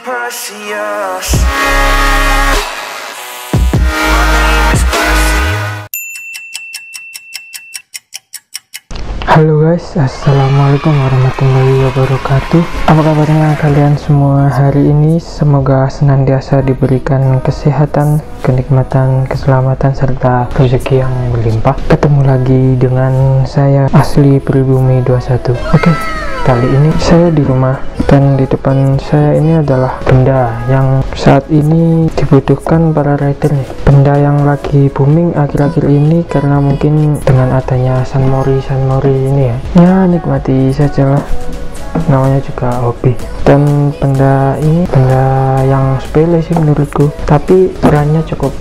Perseus. Halo guys, assalamualaikum warahmatullahi wabarakatuh. Apa kabarnya kalian semua hari ini? Semoga senantiasa diberikan kesehatan, kenikmatan, keselamatan, serta rezeki yang berlimpah. Ketemu lagi dengan saya Asli Pribumi 21. Oke, kali ini saya di rumah dan di depan saya ini adalah benda yang saat ini dibutuhkan para rider nih. Benda yang lagi booming akhir-akhir ini karena mungkin dengan adanya Sunmori ini ya nikmati sajalah, namanya juga hobi. Dan benda ini benda yang sepele sih menurutku, tapi perannya cukup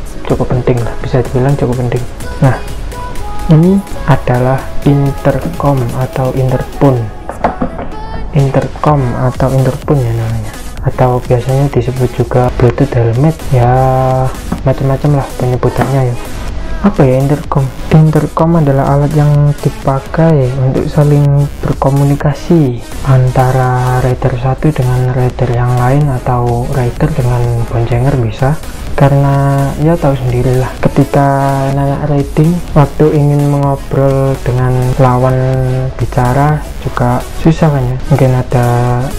penting lah, bisa dibilang cukup penting. Nah, ini adalah intercom atau interphone ya namanya, atau biasanya disebut juga Bluetooth helmet, ya macam-macam lah penyebutannya ya. Apa ya intercom adalah alat yang dipakai untuk saling berkomunikasi antara rider satu dengan rider yang lain, atau rider dengan boncenger bisa. Karena ya tahu sendirilah, ketika naik riding waktu ingin mengobrol dengan lawan bicara juga susah kan ya, mungkin ada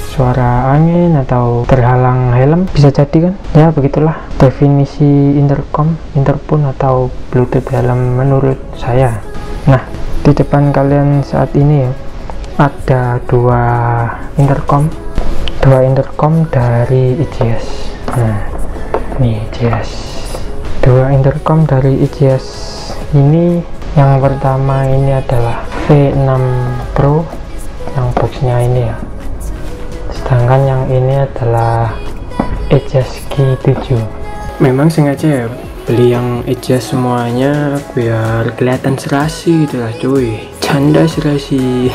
suara angin atau terhalang helm, bisa jadi kan ya. Begitulah definisi interphone atau Bluetooth helm menurut saya. Nah, di depan kalian saat ini ya ada dua intercom dari EGS. Nah, nih EGS, dua intercom dari EGS ini. Yang pertama ini adalah V6 Pro yang boxnya ini ya, sedangkan yang ini adalah EGS G7. Memang sengaja ya beli yang EGS semuanya biar kelihatan serasi gitu lah cuy, canda serasi.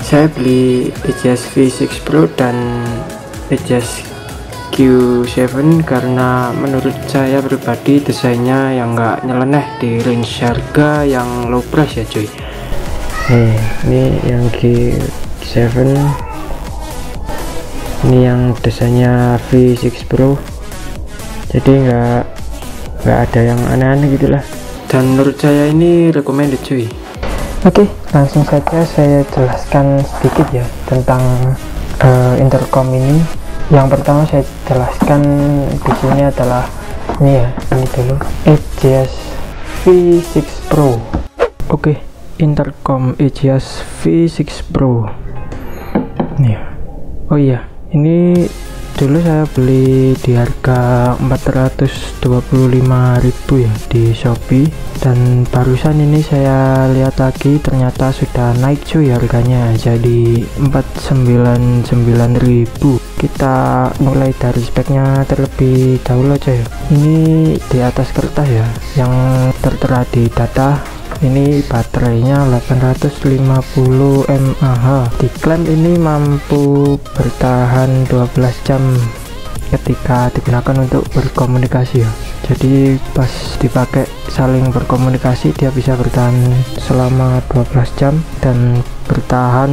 Saya beli EGS V6 Pro dan EGS Q7 karena menurut saya pribadi desainnya yang nggak nyeleneh di range harga yang low price ya cuy. Ini yang Q7, ini yang desainnya V6 Pro, jadi nggak ada yang aneh-aneh gitulah, dan menurut saya ini recommended cuy. Oke, langsung saja saya jelaskan sedikit ya tentang intercom ini. Yang pertama saya jelaskan di sini adalah ini ya, ini dulu EGS V6 Pro. Oke, intercom EGS V6 Pro nih. Oh iya, ini dulu saya beli di harga 425.000 ya di Shopee, dan barusan ini saya lihat lagi ternyata sudah naik cuy harganya jadi 499.000. Kita mulai dari speknya terlebih dahulu aja ya. Ini di atas kertas ya, yang tertera di data ini baterainya 850 mAh. Diklaim ini mampu bertahan 12 jam ketika digunakan untuk berkomunikasi ya. Jadi pas dipakai saling berkomunikasi dia bisa bertahan selama 12 jam dan bertahan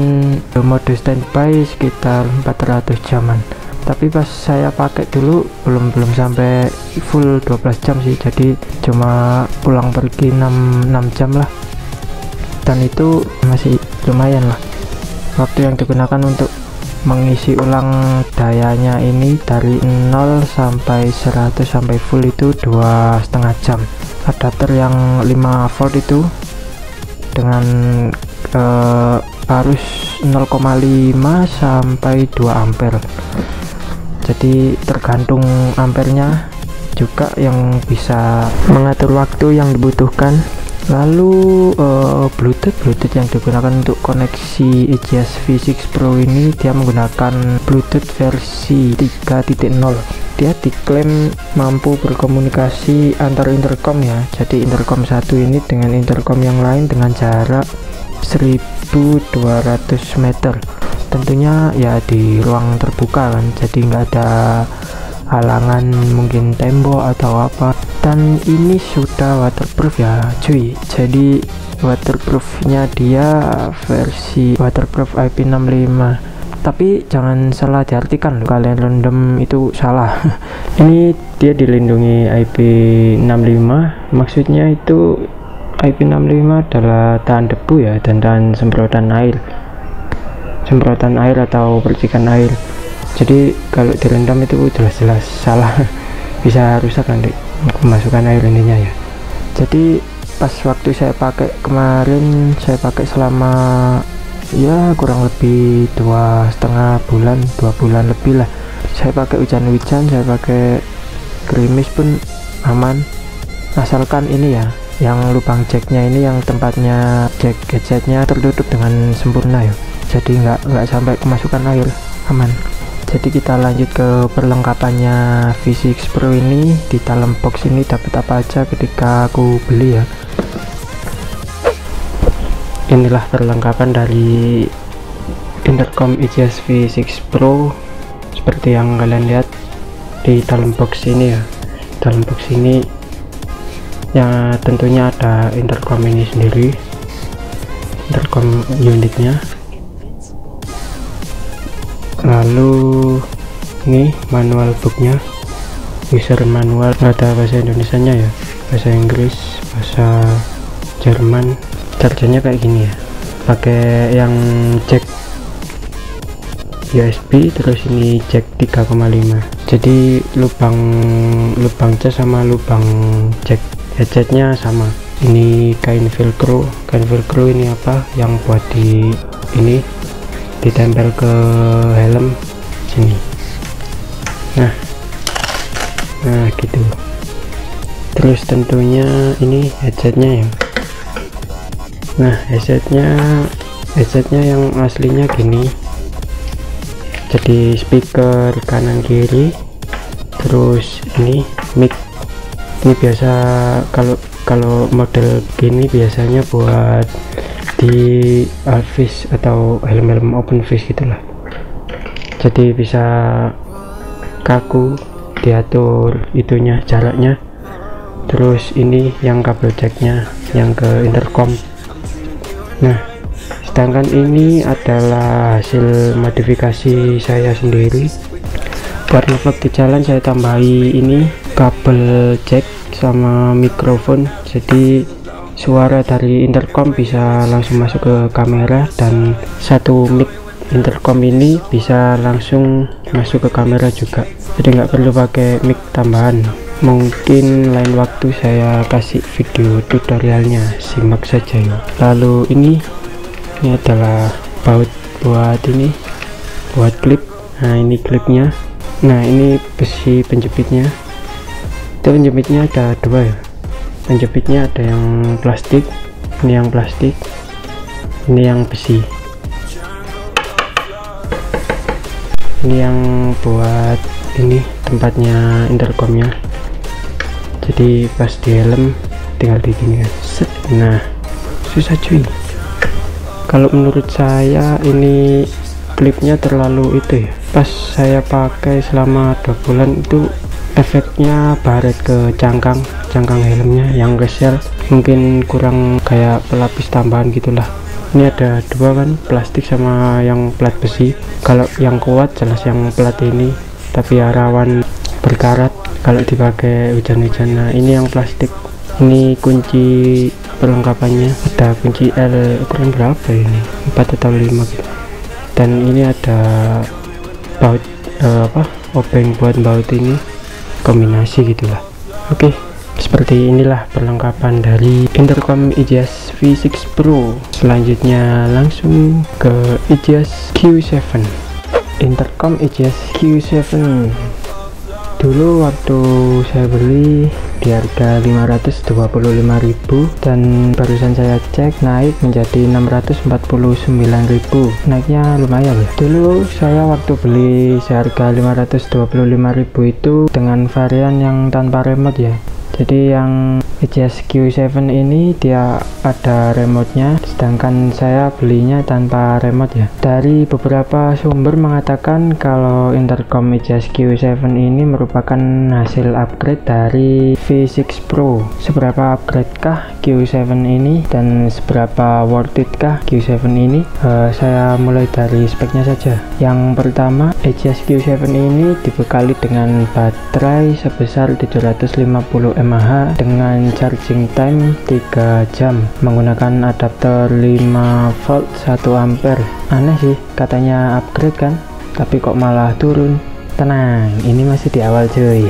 mode standby sekitar 400 jaman. Tapi pas saya pakai dulu belum sampai full 12 jam sih, jadi cuma pulang pergi 6 jam lah, dan itu masih lumayan lah waktu yang digunakan untuk mengisi ulang dayanya. Ini dari 0 sampai 100 sampai full itu 2,5 jam. Adapter yang 5 volt itu dengan arus 0,5 sampai 2 ampere, jadi tergantung ampernya juga yang bisa mengatur waktu yang dibutuhkan. Lalu Bluetooth yang digunakan untuk koneksi EGS V6 Pro ini dia menggunakan Bluetooth versi 3.0. Dia diklaim mampu berkomunikasi antar intercom ya, jadi intercom satu ini dengan intercom yang lain dengan jarak 1200 meter, tentunya ya di ruang terbuka kan, jadi nggak ada halangan mungkin tembok atau apa. Dan ini sudah waterproof ya cuy, jadi waterproofnya dia versi waterproof IP65 tapi jangan salah diartikan loh, kalian rendam itu salah. Ini dia dilindungi IP65, maksudnya itu IP65 adalah tahan debu ya, dan tahan semprotan air atau percikan air. Jadi kalau direndam itu jelas-jelas salah. Bisa rusak nanti kemasukan air intinya ya. Jadi pas waktu saya pakai kemarin, saya pakai selama ya kurang lebih 2,5 bulan, 2 bulan lebih lah. Saya pakai hujan-hujan, saya pakai gerimis pun aman, asalkan ini ya, yang lubang jacknya ini, yang tempatnya jack gadgetnya tertutup dengan sempurna ya, jadi nggak sampai kemasukan air, aman. Jadi kita lanjut ke perlengkapannya V6 Pro ini. Di dalam box ini dapat apa aja ketika aku beli ya. Inilah perlengkapan dari intercom IGS V6 Pro seperti yang kalian lihat di dalam box ini ya. Dalam box ini ya tentunya ada intercom ini sendiri, intercom unitnya, lalu ini manual booknya, user manual, ada bahasa Indonesianya ya, bahasa Inggris, bahasa Jerman. Chargernya kayak gini ya, pakai yang jack USB, terus ini jack 3,5, jadi lubang cas sama lubang jack headsetnya sama. Ini kain velcro ini apa yang buat di ini ditempel ke helm sini. Nah gitu. Terus tentunya ini headsetnya ya. Nah headsetnya yang aslinya gini, jadi speaker kanan kiri, terus ini mic. Ini biasa kalau model gini biasanya buat di Alphys atau helm-helm open face gitulah, jadi bisa kaku diatur itunya, jaraknya. Terus ini yang kabel jacknya yang ke intercom. Nah sedangkan ini adalah hasil modifikasi saya sendiri. Buat ngevlog di jalan saya tambahi ini kabel jack sama mikrofon, jadi suara dari intercom bisa langsung masuk ke kamera, dan satu mic intercom ini bisa langsung masuk ke kamera juga, jadi nggak perlu pakai mic tambahan. Mungkin lain waktu saya kasih video tutorialnya, simak saja ya. Lalu ini adalah baut buat klip. Nah ini klipnya. Nah ini besi penjepitnya. Itu penjepitnya ada dua ya. Penjepitnya ada yang plastik, ini yang plastik, ini yang besi. Ini yang buat ini tempatnya intercomnya, jadi pas di helm tinggal di gini kan. Nah susah cuy. Kalau menurut saya ini klipnya terlalu itu ya, pas saya pakai selama 2 bulan itu efeknya baret ke cangkang helmnya yang geser, mungkin kurang kayak pelapis tambahan gitulah. Ini ada dua kan, plastik sama yang plat besi. Kalau yang kuat jelas yang plat ini, tapi ya rawan berkarat kalau dipakai hujan-hujan. Nah ini yang plastik. Ini kunci perlengkapannya, ada kunci L ukuran berapa ini, 4 atau 5 gitu. Dan ini ada baut obeng buat baut ini, kombinasi gitulah. Oke, seperti inilah perlengkapan dari intercom IGS V6 Pro. Selanjutnya langsung ke IGS Q7. Intercom IGS Q7 dulu waktu saya beli di harga 525.000, dan barusan saya cek naik menjadi 649.000. naiknya lumayan ya. Dulu saya waktu beli seharga 525.000 itu dengan varian yang tanpa remote ya, jadi yang EJS Q7 ini dia ada remote-nya, sedangkan saya belinya tanpa remote ya. Dari beberapa sumber mengatakan kalau intercom EJS Q7 ini merupakan hasil upgrade dari V6 Pro. Seberapa upgrade kah Q7 ini dan seberapa worth it kah Q7 ini? Saya mulai dari speknya saja. Yang pertama, EJS Q7 ini dibekali dengan baterai sebesar 750 mAh dengan charging time 3 jam menggunakan adapter 5 volt 1 ampere. Aneh sih, katanya upgrade kan, tapi kok malah turun. Tenang, ini masih di awal cuy.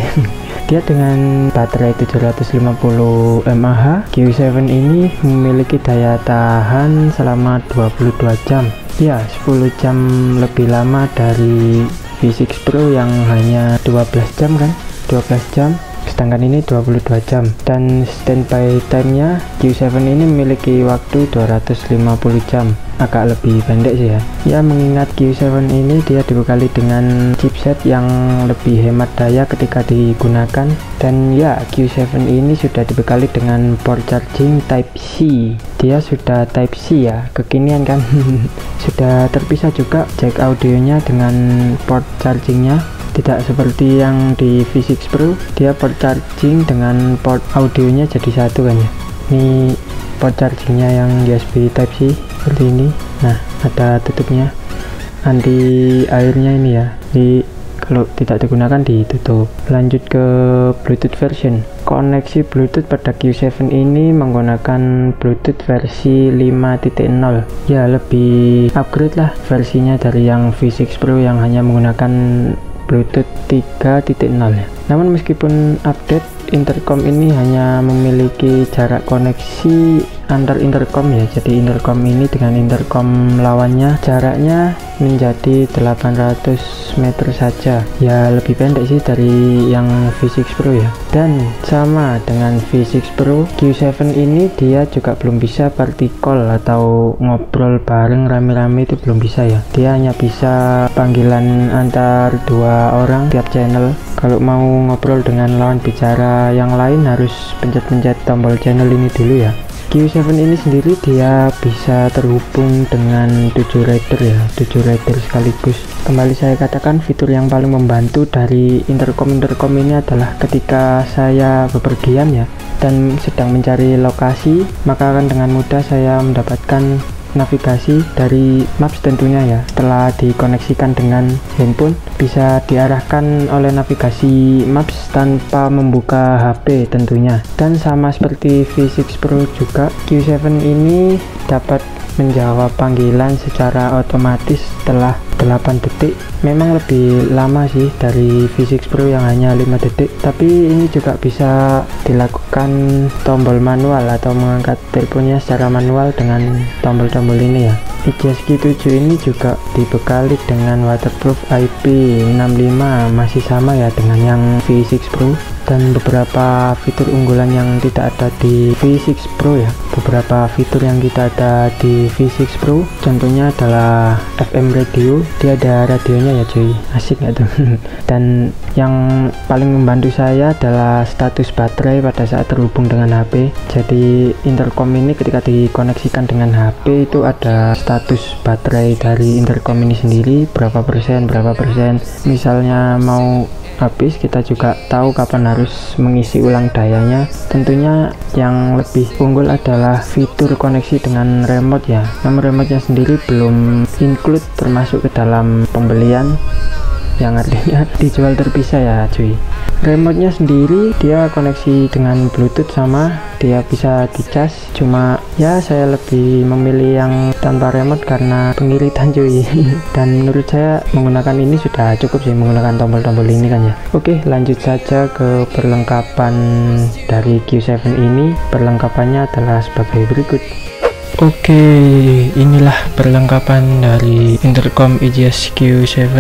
Dia dengan baterai 750 mAh, Q7 ini memiliki daya tahan selama 22 jam. Ya, 10 jam lebih lama dari V6 Pro yang hanya 12 jam kan, 12 jam, sedangkan ini 22 jam. Dan standby time-nya Q7 ini memiliki waktu 250 jam, agak lebih pendek sih ya. Ya, mengingat Q7 ini dia dibekali dengan chipset yang lebih hemat daya ketika digunakan. Dan ya, Q7 ini sudah dibekali dengan port charging Type C. Dia sudah Type C ya, kekinian kan. Sudah terpisah juga jack audionya dengan port chargingnya. Tidak seperti yang di V6 Pro, dia port charging dengan port audionya jadi satu kan ya. Ini port chargingnya yang USB Type C seperti ini. Nah, ada tutupnya, anti airnya ini ya. Kalau tidak digunakan ditutup. Lanjut ke Bluetooth version. Koneksi Bluetooth pada Q7 ini menggunakan Bluetooth versi 5.0. Ya, lebih upgrade lah versinya dari yang V6 Pro yang hanya menggunakan Bluetooth 3.0 ya. Namun meskipun update, intercom ini hanya memiliki jarak koneksi antar intercom ya. Jadi intercom ini dengan intercom lawannya jaraknya menjadi 800 meter saja. Ya, lebih pendek sih dari yang V6 Pro ya. Dan sama dengan V6 Pro, Q7 ini dia juga belum bisa party call atau ngobrol bareng rame-rame, itu belum bisa ya. Dia hanya bisa panggilan antar 2 orang tiap channel. Kalau mau ngobrol dengan lawan bicara yang lain harus pencet-pencet tombol channel ini dulu ya. Q7 ini sendiri dia bisa terhubung dengan 7 rider ya, 7 rider sekaligus. Kembali saya katakan, fitur yang paling membantu dari intercom ini adalah ketika saya bepergian ya dan sedang mencari lokasi, maka akan dengan mudah saya mendapatkan navigasi dari Maps tentunya ya. Setelah dikoneksikan dengan handphone, bisa diarahkan oleh navigasi Maps tanpa membuka HP tentunya. Dan sama seperti V6 Pro juga, Q7 ini dapat menjawab panggilan secara otomatis setelah 8 detik. Memang lebih lama sih dari V6 Pro yang hanya 5 detik, tapi ini juga bisa dilakukan tombol manual atau mengangkat teleponnya secara manual dengan tombol-tombol ini ya. EJS Q7 ini juga dibekali dengan waterproof IP65, masih sama ya dengan yang V6 Pro. Dan beberapa fitur unggulan yang tidak ada di V6 Pro ya. Beberapa fitur yang tidak ada di V6 Pro contohnya adalah FM radio. Dia ada radionya ya cuy, asik gak tuh. Dan yang paling membantu saya adalah status baterai pada saat terhubung dengan HP. Jadi intercom ini ketika dikoneksikan dengan HP itu ada status baterai dari intercom ini sendiri, berapa persen. Misalnya mau habis, kita juga tahu kapan harus mengisi ulang dayanya. Tentunya yang lebih unggul adalah fitur koneksi dengan remote ya. Namun remote-nya sendiri belum include termasuk ke dalam pembelian, yang artinya dijual terpisah ya cuy. Remote-nya sendiri dia koneksi dengan Bluetooth, sama dia bisa dicas. Cuma ya saya lebih memilih yang tanpa remote karena pengiritan cuy. Dan menurut saya menggunakan ini sudah cukup sih, menggunakan tombol-tombol ini kan ya. Oke, lanjut saja ke perlengkapan dari Q7 ini. Perlengkapannya adalah sebagai berikut. Oke, inilah perlengkapan dari intercom EJS Q7.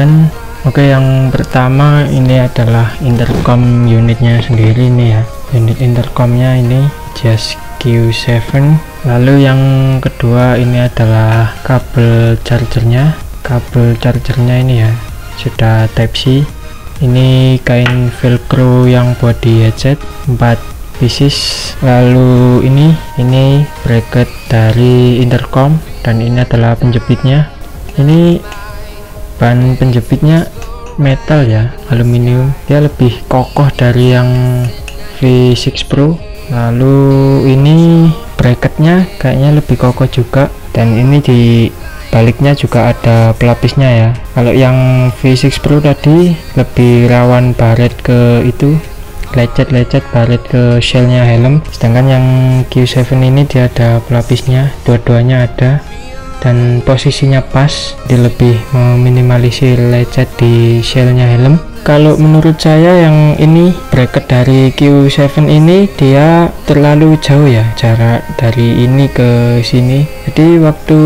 Oke, yang pertama ini adalah intercom unitnya sendiri nih ya. Unit intercomnya ini EJS Q7. Lalu yang kedua ini adalah kabel chargernya. Kabel chargernya ini ya sudah Type C. Ini kain velcro yang buat di headset, 4 V6. Lalu ini bracket dari intercom, dan ini adalah penjepitnya. Ini bahan penjepitnya metal ya, aluminium, dia lebih kokoh dari yang V6 Pro. Lalu ini bracketnya kayaknya lebih kokoh juga, dan ini di baliknya juga ada pelapisnya ya. Kalau yang V6 Pro tadi lebih rawan baret ke itu, lecet baret ke shellnya helm, sedangkan yang Q7 ini dia ada pelapisnya, dua-duanya ada, dan posisinya pas, dia lebih meminimalisir lecet di shellnya helm. Kalau menurut saya yang ini bracket dari Q7 ini dia terlalu jauh ya, jarak dari ini ke sini, jadi waktu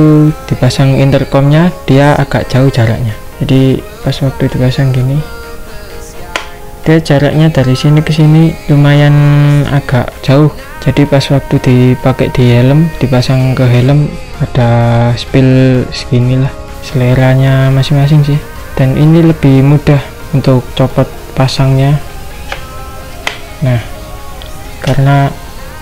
dipasang intercomnya dia agak jauh jaraknya. Jadi pas waktu dipasang gini, dia jaraknya dari sini ke sini lumayan agak jauh. Jadi pas waktu dipakai di helm, dipasang ke helm, ada spill seginilah, seleranya masing-masing sih. Dan ini lebih mudah untuk copot pasangnya. Nah, karena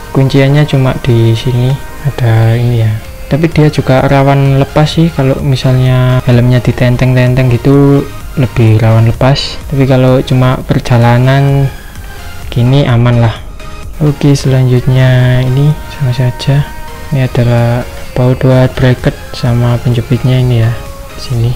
kunciannya cuma di sini ada ini ya. Tapi dia juga rawan lepas sih, kalau misalnya helmnya ditenteng-tenteng gitu lebih rawan lepas. Tapi kalau cuma perjalanan gini aman lah. Oke, selanjutnya ini sama saja. Ini adalah baut buat bracket sama penjepitnya ini ya. Di sini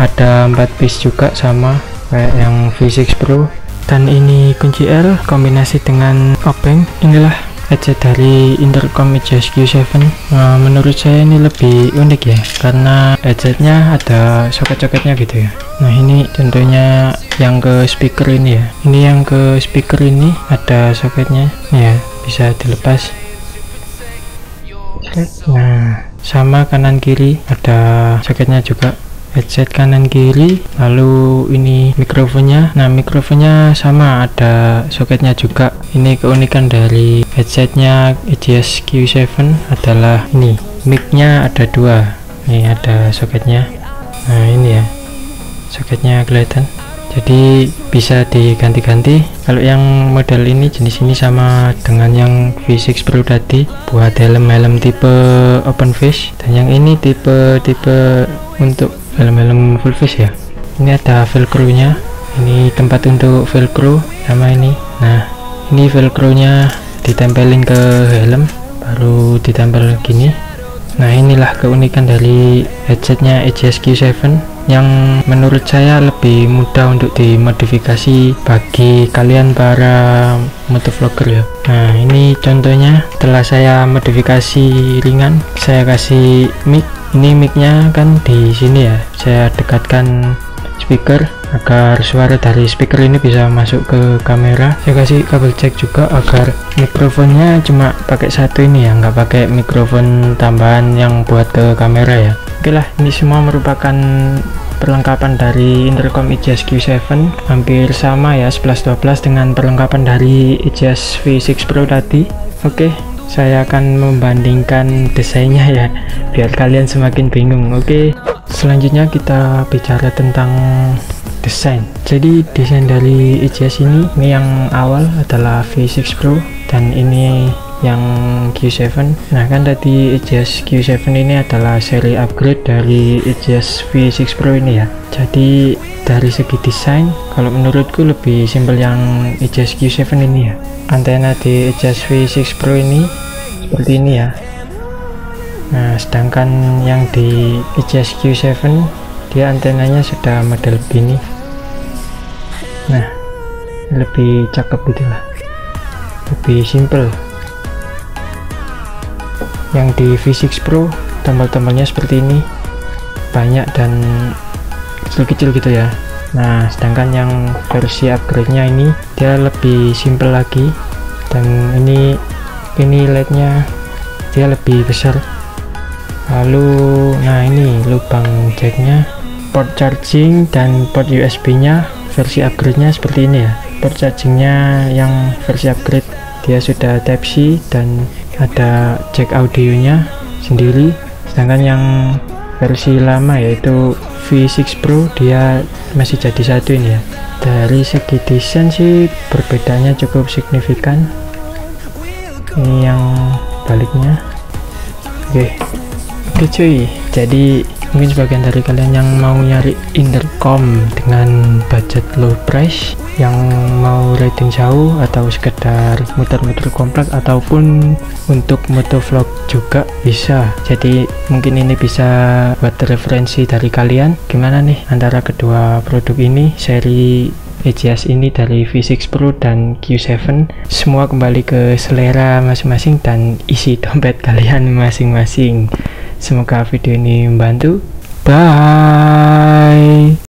ada 4 piece juga sama kayak yang V6 Pro. Dan ini kunci L kombinasi dengan obeng. Inilah headset dari intercom EJS Q7. Nah, menurut saya ini lebih unik ya, karena headsetnya ada soket-soketnya gitu ya. Nah, ini contohnya yang ke speaker ini ya. Ini yang ke speaker ini ada soketnya ya, bisa dilepas. Nah, sama kanan kiri ada soketnya juga, headset kanan kiri. Lalu ini mikrofonnya. Nah, mikrofonnya sama ada soketnya juga. Ini keunikan dari headsetnya EJS Q7 adalah ini, micnya ada 2. Ini ada soketnya. Nah, ini ya soketnya kelihatan, jadi bisa diganti-ganti. Kalau yang model ini, jenis ini sama dengan yang V6 Pro tadi, buat helm-helm tipe open face, dan yang ini tipe untuk helm-helm full face ya. Ini ada velcro nya, ini tempat untuk velcro sama ini. Nah, ini velcro nya ditempelin ke helm, baru ditempel gini. Nah, inilah keunikan dari headsetnya EJS Q7 yang menurut saya lebih mudah untuk dimodifikasi bagi kalian para motovlogger ya. Nah, ini contohnya setelah saya modifikasi ringan, saya kasih mic. Ini micnya kan di sini ya, saya dekatkan speaker agar suara dari speaker ini bisa masuk ke kamera. Saya kasih kabel jack juga agar mikrofonnya cuma pakai satu ini ya, nggak pakai mikrofon tambahan yang buat ke kamera ya. Oke lah, ini semua merupakan perlengkapan dari intercom EJS Q7, hampir sama ya, 11-12 dengan perlengkapan dari EJS V6 Pro tadi. Oke, saya akan membandingkan desainnya ya, biar kalian semakin bingung. Oke, selanjutnya kita bicara tentang desain. Jadi desain dari EJS ini yang awal adalah V6 Pro, dan ini yang Q7. Nah, kan tadi EJS Q7 ini adalah seri upgrade dari EJS V6 Pro ini ya. Jadi dari segi desain, kalau menurutku lebih simpel yang EJS Q7 ini ya. Antena di EJS V6 Pro ini seperti ini ya. Nah, sedangkan yang di EJS Q7 dia antenanya sudah model begini. Nah, lebih cakep gitu lah, lebih simple. Yang di V6 Pro tombol-tombolnya seperti ini, banyak dan kecil-kecil gitu ya. Nah, sedangkan yang versi upgrade-nya ini dia lebih simple lagi, dan ini LED-nya dia lebih besar. Lalu nah, ini lubang jacknya, port charging dan port USB-nya versi upgrade-nya seperti ini ya. Port chargingnya yang versi upgrade dia sudah Type C dan ada jack audionya sendiri, sedangkan yang versi lama yaitu V6 Pro dia masih jadi satu ini ya. Dari segi desain sih perbedaannya cukup signifikan. Ini yang baliknya. Oke cuy, jadi mungkin sebagian dari kalian yang mau nyari intercom dengan budget low price, yang mau riding jauh atau sekedar muter-muter komplek ataupun untuk motovlog juga bisa. Jadi mungkin ini bisa buat referensi dari kalian gimana nih antara kedua produk ini, seri EJS ini dari V6 Pro dan Q7. Semua kembali ke selera masing-masing dan isi dompet kalian masing-masing. Semoga video ini membantu. Bye.